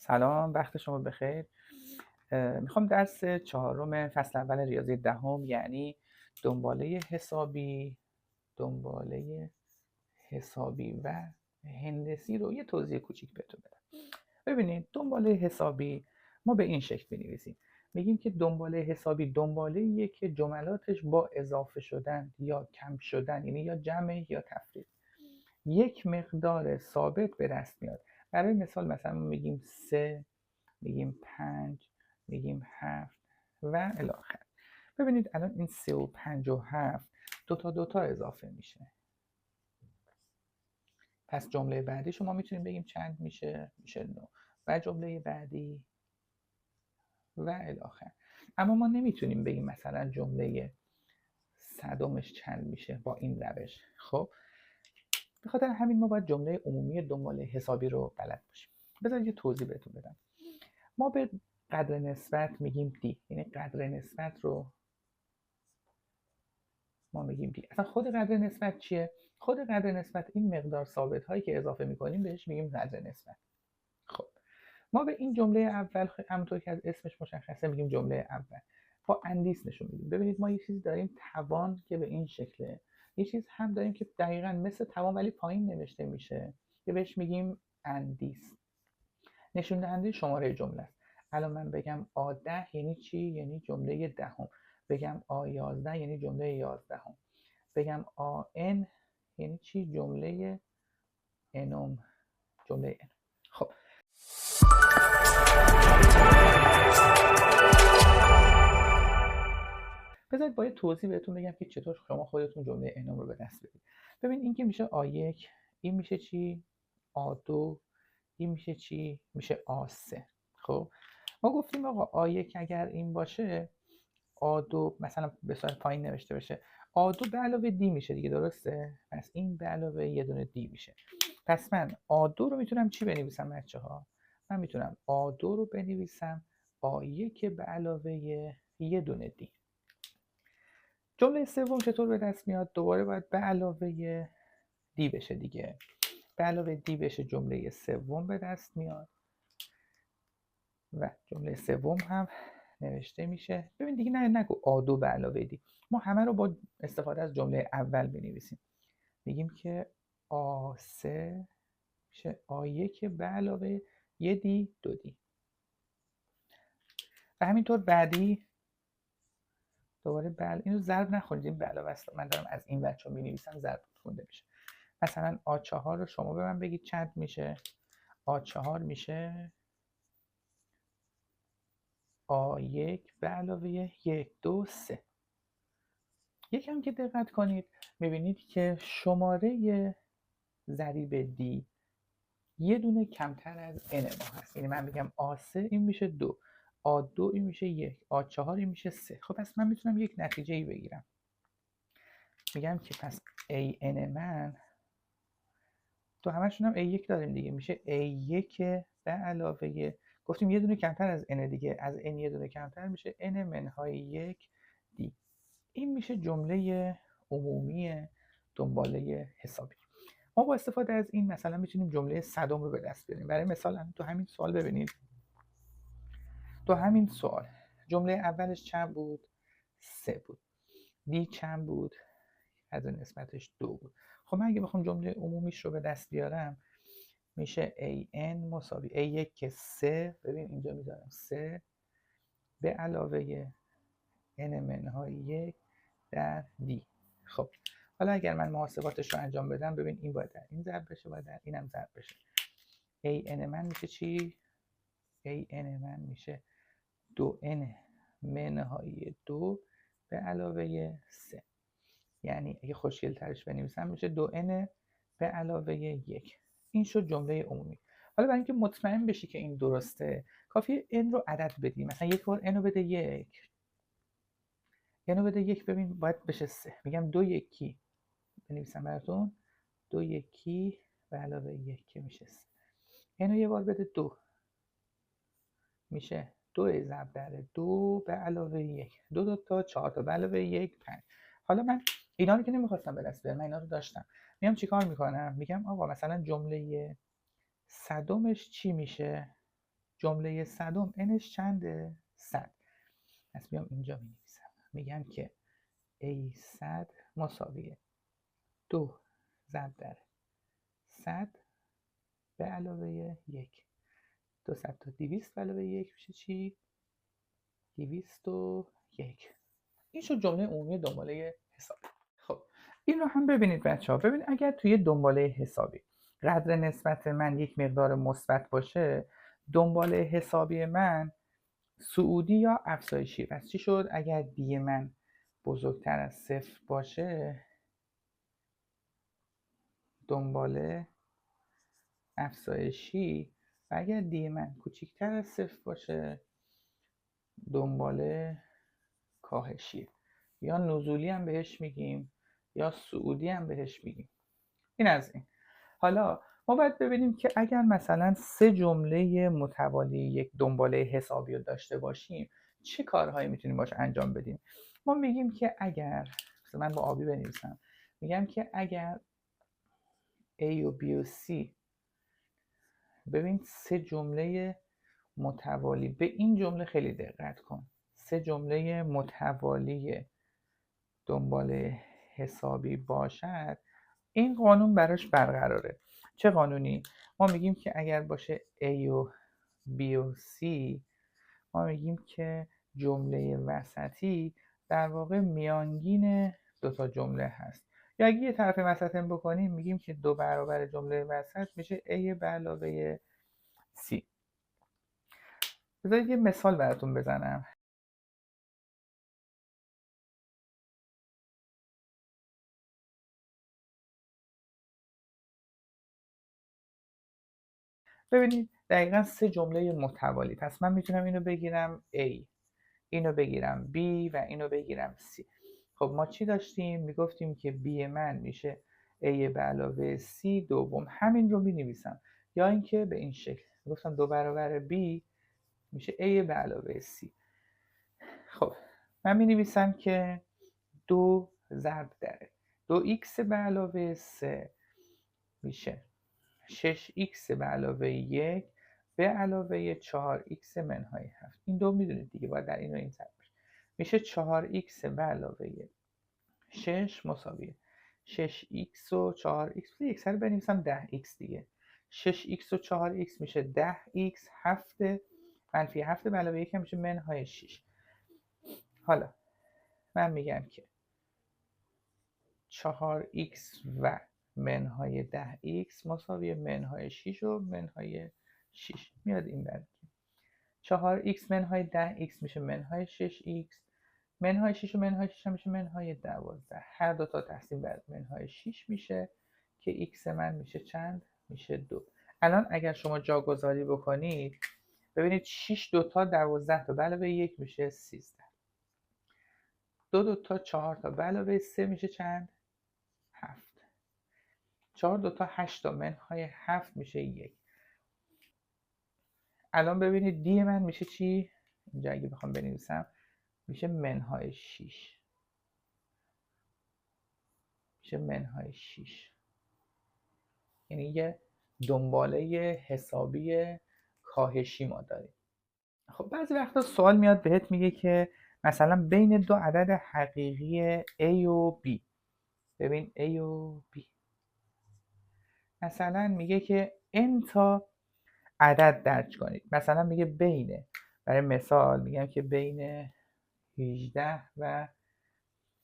سلام، وقت شما بخیر. میخوام درس چهارم فصل اول ریاضی دهم یعنی دنباله حسابی و هندسی رو یه توضیح کوچیک بهتون بدم. ببینید دنباله حسابی ما به این شکل بنویسیم. میگیم که دنباله حسابی دنباله‌ایه که جملاتش با اضافه شدن یا کم شدن، یعنی یا جمع یا تفریق، یک مقدار ثابت به دست میاد. برای مثال مثلا میگیم 3، میگیم 5، میگیم 7 و الی آخر. ببینید الان این 3 و 5 و 7 دوتا اضافه میشه. پس جمله بعدی شما میتونیم بگیم چند میشه؟ میشه 9. و جمله بعدی و الی آخر. اما ما نمیتونیم بگیم مثلا جمله صدمش چند میشه با این روش. خب به خاطر همین ما باید جمله عمومی دنباله حسابی رو بلد باشیم. بذارید یه توضیح بهتون بدم. ما به قدر نسبت میگیم دی، یعنی قدر نسبت رو ما میگیم دی. اصلا خود قدر نسبت چیه؟ خود قدر نسبت این مقدار ثابت هایی که اضافه میکنیم بهش میگیم قدر نسبت. خب ما به این جمله اول همونطور که از اسمش مشخصه میگیم جمله اول. با اندیس نشون میدیم. ببینید ما یه چیزی داریم توان که به این شکله، یه چیز هم داریم که دقیقاً مثل توان ولی پایین نوشته میشه که بهش میگیم اندیس. نشون دهنده شماره جمله است. الان من بگم A10 یعنی چی؟ یعنی جمله دهم. بگم A11 یعنی جمله 11. بگم AN یعنی چی؟ جمله انوم. جمله ان. خب بذارید با یه توضیح بهتون بگم که چطور شما خودتون جمله انوم رو به دست بدید. ببین این که میشه A1، این میشه چی؟ A2، این میشه چی؟ میشه A3. خب ما گفتیم آقا A1 اگر این باشه، A2 مثلا به صورت پایین نوشته بشه، A2 به علاوه دی میشه دیگه، درسته؟ پس این به علاوه یه دونه دی میشه. پس من A2 رو میتونم چی بنویسم بچه ها؟ من میتونم A2 رو بنویسم A1 به علاوه یه دونه دی. جمله سوم چطور به دست میاد؟ دوباره باید به علاوه دی بشه دیگه. به علاوه دی بشه جمله سوم به دست میاد و جمله سوم هم نوشته میشه. ببین دیگه نگو A2 به علاوه دی، ما همه رو با استفاده از جمله اول بنویسیم. میگیم که A3 میشه A1 به علاوه یه دی 2 دی. و همینطور بعدی دوباره اینو ضرب نخونید، این به علاوه است. من دارم از این بچه ها مینویسم، ضرب خونده میشه. مثلا A4 رو شما به من بگید چند میشه. A4 میشه A1 به علاوه 1 2 3. یکم که دقت کنید میبینید که شماره ضریب دی یه دونه کمتر از n ما هست. یعنی من میگم A3 این میشه 2، A2 این میشه 1، A4 این میشه 3. خب پس من میتونم یک نتیجه ای بگیرم. میگم که پس AN من تو همشون هم A1 داریم دیگه، میشه A1 به علاوه گفتیم یه دونه کمتر از n دیگه، از n یه دونه کمتر میشه n منهای 1 دی. این میشه جمله عمومی دنباله حسابی. ما با استفاده از این مثلا میتونیم جمله صدم رو به دست بیاریم. برای مثال تو همین سوال ببینید، تو همین سوال جمله اولش چند بود؟ 3 بود. دی چند بود؟ از نسبتش 2 بود. خب من اگه بخوام جمله عمومیش رو به دست بیارم میشه AN مساوی A1 که 3، ببین اینجا میذارم 3 به علاوه n منهای 1 در دی. خب حالا اگر من محاسباتش رو انجام بدم، ببین این باید در این ضرب بشه، باید در اینم ضرب بشه. AN من میشه چی؟ AN من میشه 2n منهای 2 به علاوه 3. یعنی اگه خوشگل ترش بنویسم میشه 2n به علاوه 1. این شد جمله عمومی. حالا برای اینکه مطمئن بشی که این درسته کافیه n رو عدد بدی. مثلا یک بار n رو بده 1، n رو بده 1، ببین باید بشه 3. میگم 2 1 بنویسم براتون، 2 1 به علاوه 1 که میشه 3. n رو یه بار بده 2، میشه 2 ضرب در 2 به علاوه 1، 2 تا 4 تا به علاوه 1 5. حالا من اینا رو که نمیخواستم به دست بیارم، من اینا رو داشتم. میام چیکار میکنم؟ میگم آقا مثلا جمله صدمش چی میشه؟ جمله صدم انش چنده؟ 100. پس بیام اینجا می نویسم، میگم که ای 100 مساویه 2 ضرب در 100 به علاوه 1. 200 تا 200 به علاوه 1 میشه چی؟ 201. این شد جمله عمومی دنباله حسابی. خب این رو هم ببینید بچه ها. ببینید اگر توی دنباله حسابی قدر نسبت من یک مقدار مثبت باشه، دنباله حسابی من صعودی یا افزایشی. پس چی شد؟ اگر دی من بزرگتر از 0 باشه دنباله افزایشی و اگر دی من کوچکتر از 0 باشه دنباله کاهشی. یا نزولی هم بهش میگیم یا صعودی هم بهش میگیم. این از این. حالا ما باید ببینیم که اگر مثلا 3 جمله متوالی یک دنباله حسابی رو داشته باشیم چه کارهایی میتونیم باش انجام بدیم. ما میگیم که اگر من با آبی بنویسم، میگم که اگر A و B و C، ببین 3 جمله متوالی، به این جمله خیلی دقت کن، 3 جمله متوالی دنباله حسابی باشد، این قانون براش برقراره. چه قانونی؟ ما میگیم که اگر باشه A و B و C، ما میگیم که جمله وسطی در واقع میانگین دوتا جمله هست. یا اگه یه طرف وسط بکنیم میگیم که 2 برابر جمله وسط میشه A به علاوه C. بذارید یه مثال براتون بزنم. ببینید دقیقا 3 جمله متوالی. پس من میتونم اینو بگیرم A، اینو بگیرم B و اینو بگیرم C. خب ما چی داشتیم؟ میگفتیم که B من میشه A به علاوه C دوم. همین رو مینویسم. یا اینکه به این شکل گفتم 2 برابر B میشه A به علاوه C. خب من مینویسم که 2 ضرب در 2x به علاوه 3 میشه 6x به علاوه 1 به علاوه 4x منهای 7. این دو میدونید دیگه باید در این و این ضرب بشه. میشه 4x به علاوه 6 مساویه 6x و 4x. یک سر بنویسم 10x دیگه. 6x و 4x میشه 10x، 7 منفی 7 به علاوه 1 میشه منهای 6. حالا من میگم که 4x و منهای 10x مساوی منهای 6 و منهای 6 میاد این بر 4x منهای 10x میشه منهای 6x، منهای 6 و منهای 6 میشه منهای 12. هر دو تا تقسیم بر منهای 6 میشه که x من میشه چند؟ میشه 2. الان اگر شما جاگذاری بکنید ببینید 6 دوتا 12 تا به علاوه 1 میشه 13. 2 دوتا 4 تا به علاوه 3 میشه چند؟ 7. 4 دوتا 8 تا منهای 7 میشه 1. الان ببینید دی من میشه چی؟ اینجا اگه بخوام بنویسم میشه منهای 6. میشه منهای 6. یعنی یه دنباله حسابی کاهشی ما داریم. خب بعضی وقتا سوال میاد بهت میگه که مثلا بین دو عدد حقیقی A و B، ببین A و B مثلا میگه که n تا عدد درج کنید. مثلا میگه بین، برای مثال میگم که بین 18 و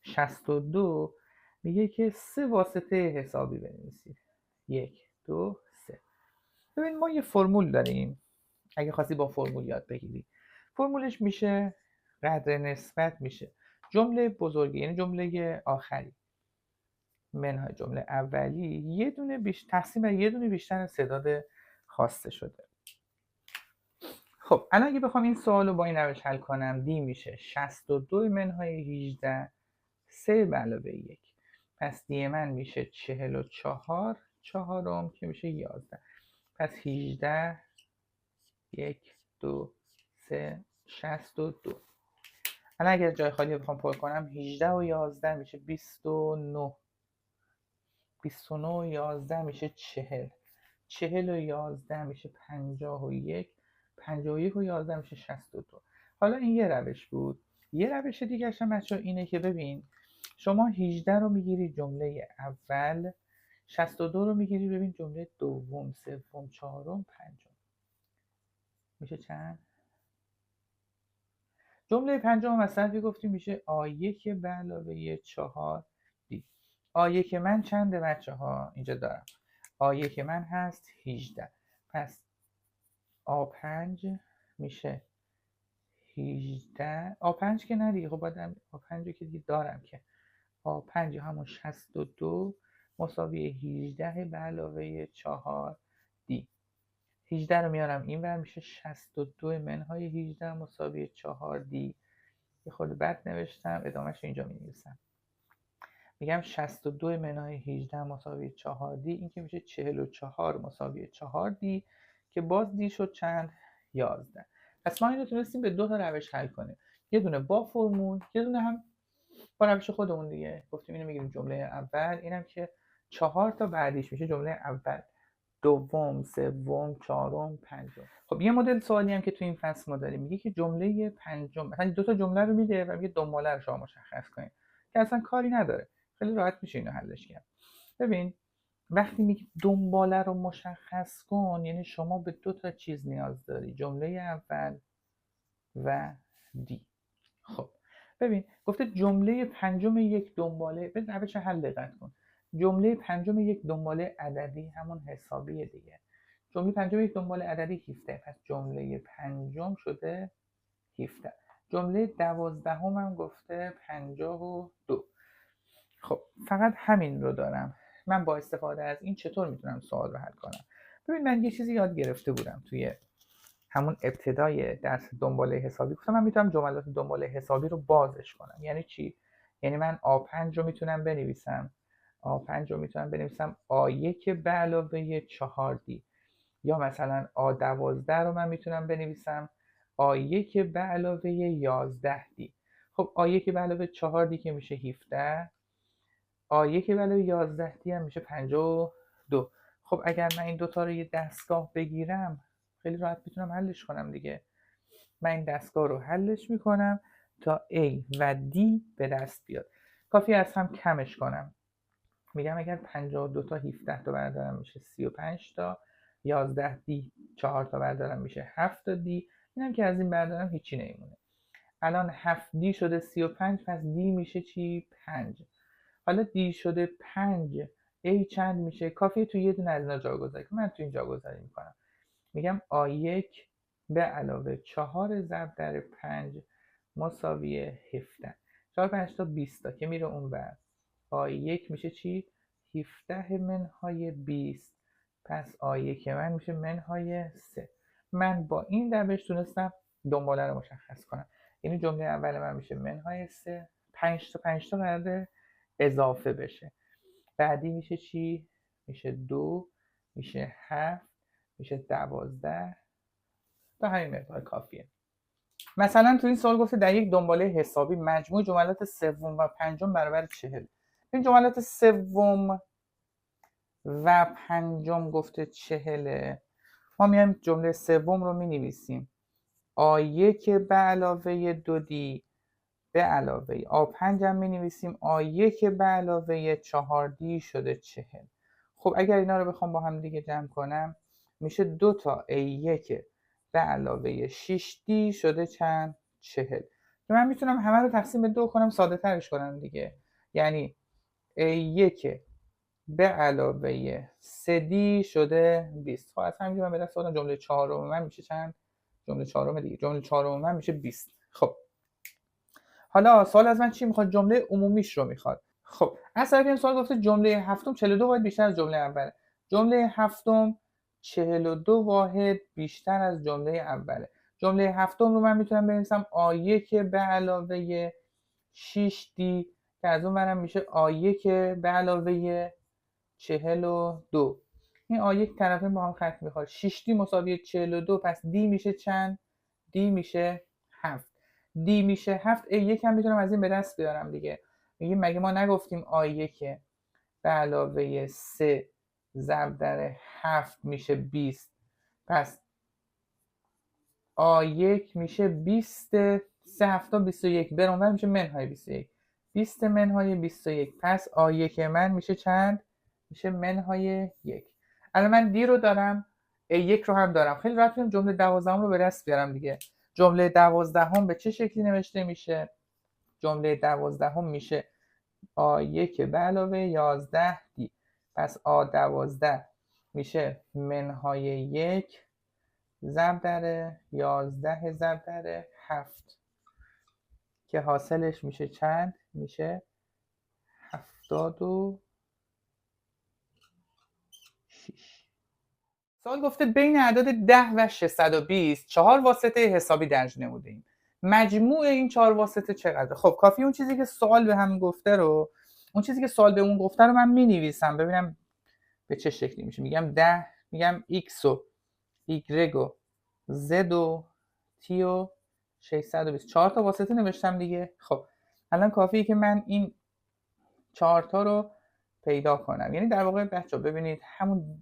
62 میگه که 3 واسطه حسابی بنویسید. 1 2 3. ببین ما یه فرمول داریم، اگه خواستی با فرمول یاد بگیری، فرمولش میشه قدر نسبت میشه جمله بزرگی، یعنی جمله آخری منهای جمله اولی یه دونه تقسیم بر یه دونه بیشتر از تعداد خواسته شده. خب الان اگه بخوام این سوال رو با این روش حل کنم، دی میشه 62 منهای 18 3 به علاوه 1. پس دی من میشه 44 چهارم که میشه 11. پس 18 1 2 3 62. الان اگر جای خالی بخوام پر کنم 18 و 11 میشه 29. 29 و 11 میشه 40. 40 و 11 میشه 51. 51 و 11 میشه 62. حالا این یه روش بود. یه روش دیگه هم بچه‌ها اینه که ببین شما 18 رو میگیری جمله اول، 62 رو میگیری ببین جمله دوم، سوم، چهارم، پنجم. میشه چند؟ جمله پنجم مثلا گفتیم میشه آ1 به علاوه 4 دی. آ1 من چنده بچه ها؟ اینجا دارم آ1 من هست 18. پس آ5 میشه 18. آ5 که نه دیگه، خب باید آ5 رو که دیگه دارم که آ5 همون 62 مساوی 18 به علاوه 4 دی. 18 رو میارم این ور میشه 62 منهای 18 مساوی 4 دی. یه خورده بد نوشتم، ادامهش اینجا می نویسم. میگم 62 منهای 18 مساوی 4 دی، این که میشه 44 مساوی 4 دی که باز دی شد چند؟ 11. پس ما اینو تونستیم به دو تا روش حل کنیم، یه دونه با فرمول، یه دونه هم با روش خودمون دیگه. گفتیم اینو میگیم جمله اول، اینم که 4 تا بعدیش میشه جمله اول، دوم، سوم، چهارم، پنجم. خب یه مدل سوالی هم که تو این فصل ما داریم میگه که جمله پنجم مثلا دو تا جمله رو میده و میگه دنباله رو شما مشخص کنید که اصلا کاری نداره، خیلی راحت میشه اینو حلش کرد. ببین وقتی میگه دنباله رو مشخص کن یعنی شما به دو تا چیز نیاز داری، جمله اول و دی. خب ببین گفته جمله پنجم یک دنباله، به روش حل دقت کن. جمله پنجم یک دنباله عددی همون حسابیه دیگه. جمله پنجم یک دنباله عددی 17، پس جمله پنجم شده 17. جمله 12 هم گفته 52. خب فقط همین رو دارم. من با استفاده از این چطور میتونم سوال رو حل کنم؟ ببین من یه چیزی یاد گرفته بودم توی همون ابتدای درس دنباله حسابی، گفتم من میتونم جملات دنباله حسابی رو بازش کنم. یعنی چی؟ یعنی من آ5 رو میتونم بنویسم آ1 به علاوه 4 دی، یا مثلا آ12 رو من میتونم بنویسم آ1 به علاوه 11 دی. خب آ1 به علاوه 4 دی که میشه 17، آ1 به علاوه 11 دی هم میشه 52. خب اگر من این دوتا رو یه دستگاه بگیرم خیلی راحت میتونم حلش کنم دیگه. من این دستگاه رو حلش میکنم تا A و D به دست بیاد. کافی از هم کمش کنم. میگم اگر 52 تا 17 تا بردارم میشه 35 تا، 11 دی 4 تا بردارم میشه 7 تا دی، اینم که از این بردارم هیچی نمیمونه. الان 7 دی شده 35، پس دی میشه چی؟ 5. حالا دی شده 5، A چند میشه؟ کافیه تو یه دونه از اینا جاگذاری کنم. من تو این جاگذاری میکنم، میگم آ1 به علاوه 4 ضرب در 5 مساوی 17. 4 5 تا 20 تا که میره اون بر آ1 میشه چی؟ 17 منهای 20. پس آ1 من میشه منهای 3. من با این روش تونستم دنباله رو مشخص کنم. یعنی جمله اول من میشه منهای 3، 5 تا قراره اضافه بشه. بعدی میشه چی؟ میشه 2، میشه 7، میشه 12. تا همین مقدار کافیه. مثلا تو این سوال گفته در یک دنباله حسابی مجموع جملات سوم و پنجم برابر 40. این جملات سوم و پنجم گفته 40. ما میایم جمله سوم رو مینویسیم آ1 به علاوه 2 دی به علاوه آ5 هم مینویسیم آ1 به علاوه 4 دی شده 40. خب اگر اینا رو بخوام با هم دیگه جمع کنم میشه 2 تا A1 به علاوه 6 دی شده چند؟ 40. که من میتونم همه رو تقسیم به 2 کنم، ساده ترش کنم دیگه. یعنی A1 به علاوه 3 دی شده 20. خب از همینجا من به دست آوردم جمله چهارم من میشه چند؟ جمله چهارم دیگه. جمله چهارم من میشه 20. خب حالا سوال از من چی میخواد؟ جمله عمومیش رو میخواد. خب از طرفی این سوال گفته جمله هفتم 42 واحد بیشتر از جمله اوله. جمله هفتم 42 واحد بیشتر از جمله اوله. جمله هفتم رو من میتونم بنویسم آ1 به علاوه 6 دی که از اون برم میشه آ1 به علاوه 42. این آ1 طرفین با هم خط میخواد. 6 دی مساوی 42، پس دی میشه چند؟ دی میشه 7. دی میشه 7. A1 هم میتونم از این به دست بیارم دیگه. میگیم مگه ما نگفتیم آ1 به علاوه 3 ضرب در 7 میشه 20. پس آ1 میشه 20 3 هفته 21 برانور میشه منهای 21 20 منهای 21. پس آ1 من میشه چند؟ میشه منهای 1. الان من دی رو دارم A1 رو هم دارم. خیلی راحت میتونم جمله 12 رو به دست بیارم دیگه. جمله 12 به چه شکلی نوشته میشه؟ جمله 12 میشه آ1 به علاوه 11 دی. پس آ12 میشه منهای 1 ضرب در 11 ضرب در 7 که حاصلش میشه چند؟ میشه 76. سوال گفته بین اعداد 10 و 620 4 واسطه حسابی درج نمودیم. مجموع این 4 واسطه چقدره؟ خب کافی اون چیزی که سوال به هم گفته رو من مینویسم ببینم به چه شکلی میشه. میگم 10 میگم x و y و z و t و 620 4 تا واسطه نوشتم دیگه. خب الان کافیه که من این 4 تا رو پیدا کنم. یعنی در واقع بچه‌ها ببینید همون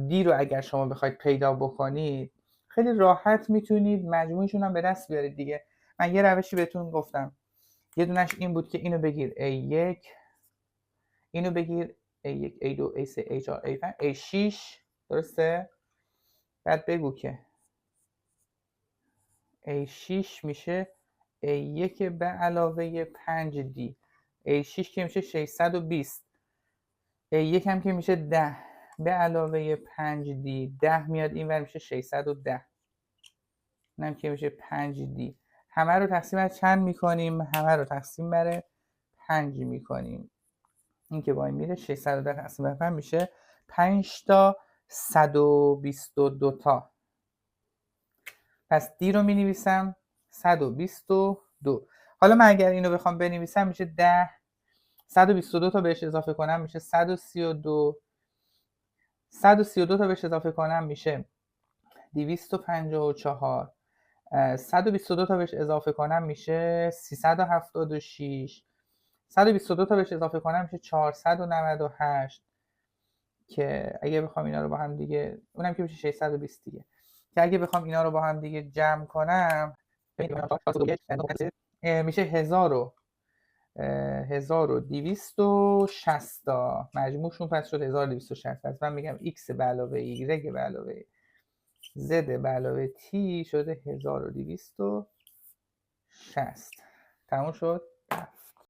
دی رو اگر شما بخواید پیدا بکنید خیلی راحت میتونید مجموعشون هم به دست بیارید دیگه. من یه روشی بهتون گفتم. یه دونش این بود که اینو بگیر A1 اینو بگیر A1 A2 A3 A4 A5 A6 درسته؟ بعد بگو که A6 میشه A1 به علاوه 5D A6 که میشه 620 A1 هم که میشه 10 به علاوه 5D 10 میاد این ور میشه 610 اینم که میشه 5D همه رو تقسیم بر چند میکنیم؟ همه رو تقسیم بر 5 میکنیم. این که با این میره 610 تقسیم بر 5 میشه 5 تا 122 تا. پس دی رو می نویسم 122. حالا من اگر اینو بخوام بنویسم میشه 10 122 تا بهش اضافه کنم میشه 132 132 تا بهش اضافه کنم میشه 254 122 تا بهش اضافه کنم میشه 376 122 تا بهش اضافه کنم میشه 498 که اگه بخوام اینا رو با هم دیگه اونم که میشه 620 دیگه که اگه بخوام اینا رو با هم دیگه جمع کنم میشه 1260 تا مجموعشون پس شد 1260. پس من میگم x به علاوه y به علاوه z به علاوه t شده 1260. تموم شد.